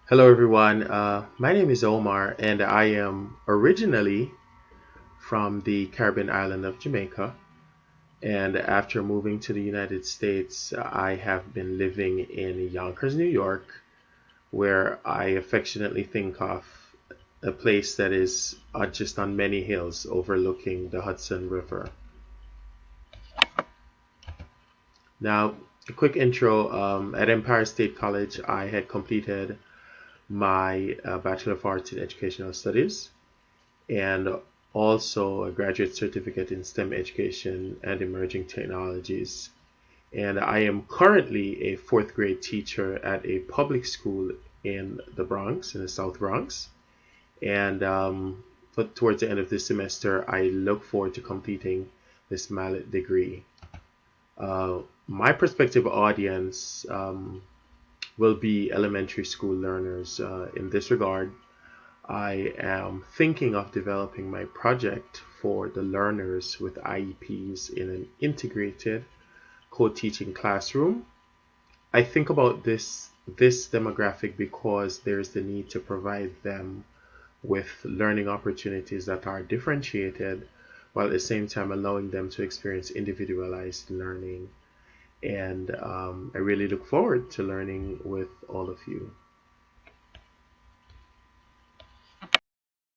Hello, everyone. My name is Omar, and I am originally from the Caribbean island of Jamaica. And after moving to the United States, I have been living in Yonkers, New York, where I affectionately think of a place that is just on many hills overlooking the Hudson River. Now, a quick intro at Empire State College, I had completed my Bachelor of Arts in Educational Studies and also a graduate certificate in STEM education and emerging technologies. And I am currently a fourth grade teacher at a public school in the Bronx, in the South Bronx. And but towards the end of this semester, I look forward to completing this MALET degree. My prospective audience will be elementary school learners. In this regard, I am thinking of developing my project for the learners with IEPs in an integrated co-teaching classroom. I think about this demographic because there's the need to provide them with learning opportunities that are differentiated while at the same time allowing them to experience individualized learning. And I really look forward to learning with all of you.